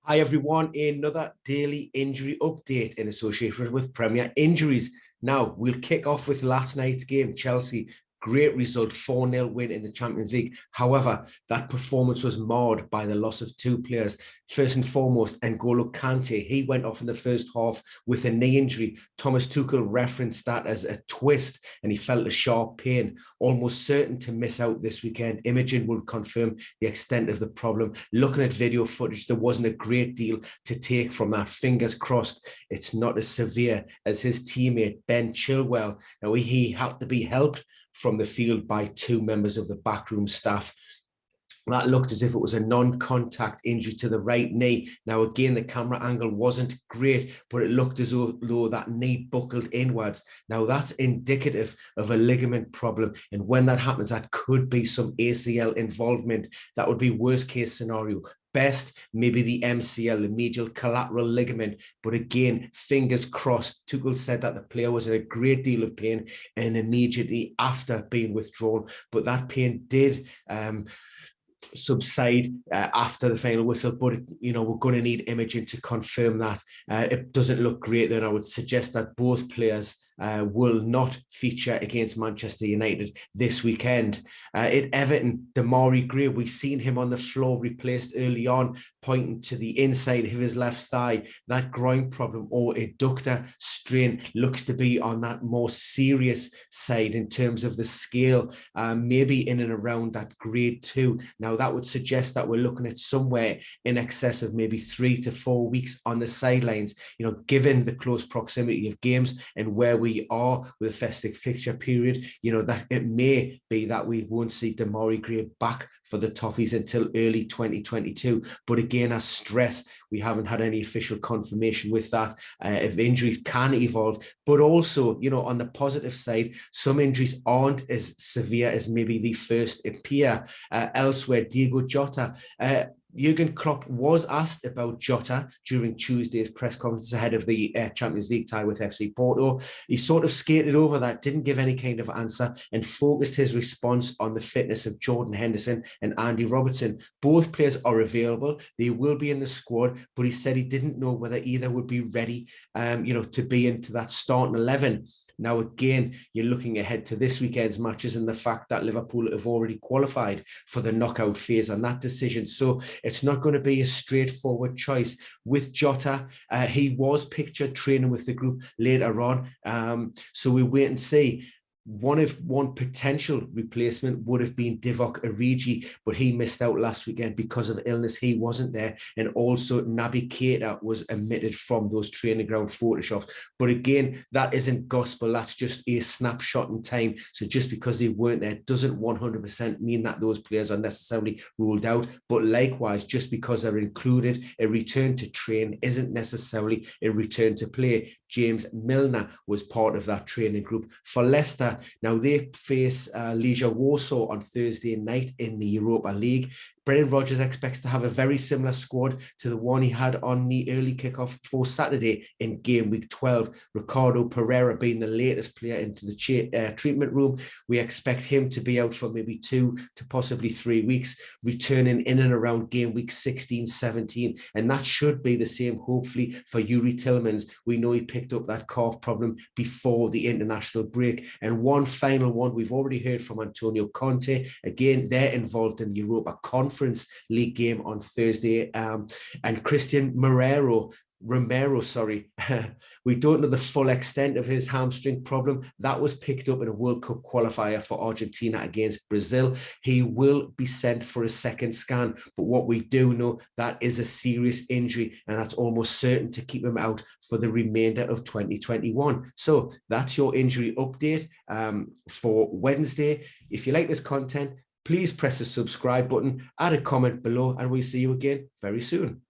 Hi everyone, another daily injury update in association with Premier Injuries. Now, we'll kick off with last night's game, Chelsea. Great result, 4-0 win in the Champions League. However, that performance was marred by the loss of two players. First and foremost, N'Golo Kante. He went off in the first half with a knee injury. Thomas Tuchel referenced that as a twist and he felt a sharp pain. Almost certain to miss out this weekend. Imaging will confirm the extent of the problem. Looking at video footage, there wasn't a great deal to take from that. Fingers crossed it's not as severe as his teammate, Ben Chilwell. Now, he had to be helped from the field by two members of the backroom staff. That looked as if it was a non-contact injury to the right knee. Now, again, the camera angle wasn't great, but it looked as though that knee buckled inwards. Now, that's indicative of a ligament problem. And when that happens, that could be some ACL involvement. That would be worst case scenario. Best, maybe the MCL, the medial collateral ligament. But again, fingers crossed. Tuchel said that the player was in a great deal of pain and immediately after being withdrawn. But that pain did subside after the final whistle, but we're going to need imaging to confirm that. It doesn't look great. Then I would suggest that both players will not feature against Manchester United this weekend. At Everton, Demarai Gray, we've seen him on the floor replaced early on, pointing to the inside of his left thigh. That groin problem or adductor strain looks to be on that more serious side in terms of the scale, maybe in and around that grade 2. Now, that would suggest that we're looking at somewhere in excess of maybe 3 to 4 weeks on the sidelines, given the close proximity of games and where we are with a festive fixture period, that it may be that we won't see Demarai Gray back for the Toffees until early 2022. But again, I stress, we haven't had any official confirmation with that. If injuries can evolve, but also, on the positive side, some injuries aren't as severe as maybe the first appear. Elsewhere, Diogo Jota, Jurgen Klopp was asked about Jota during Tuesday's press conference ahead of the Champions League tie with FC Porto. He sort of skated over that, didn't give any kind of answer, and focused his response on the fitness of Jordan Henderson and Andy Robertson. Both players are available. They will be in the squad, but he said he didn't know whether either would be ready, to be into that starting 11. Now, again, you're looking ahead to this weekend's matches and the fact that Liverpool have already qualified for the knockout phase on that decision. So it's not going to be a straightforward choice. With Jota, he was pictured training with the group later on. So we wait and see. One potential replacement would have been Divock Origi, but he missed out last weekend because of illness. He wasn't there. And also Naby Keita was omitted from those training ground photoshops. But again, that isn't gospel. That's just a snapshot in time. So just because they weren't there doesn't 100% mean that those players are necessarily ruled out. But likewise, just because they're included, a return to train isn't necessarily a return to play. James Milner was part of that training group. For Leicester, now they face Legia Warsaw on Thursday night in the Europa League. Brendan Rodgers expects to have a very similar squad to the one he had on the early kickoff for Saturday in game week 12. Ricardo Pereira being the latest player into the treatment room. We expect him to be out for maybe 2 to possibly 3 weeks, returning in and around game week 16, 17. And that should be the same, hopefully, for Yuri Tillmans. We know he picked up that calf problem before the international break. And one final one, we've already heard from Antonio Conte. Again, they're involved in the Europa Conference League game on Thursday. And Christian Romero, we don't know the full extent of his hamstring problem. That was picked up in a World Cup qualifier for Argentina against Brazil. He will be sent for a second scan, but what we do know, that is a serious injury, and that's almost certain to keep him out for the remainder of 2021. So that's your injury update for Wednesday. If you like this content, please press the subscribe button, add a comment below, and we'll see you again very soon.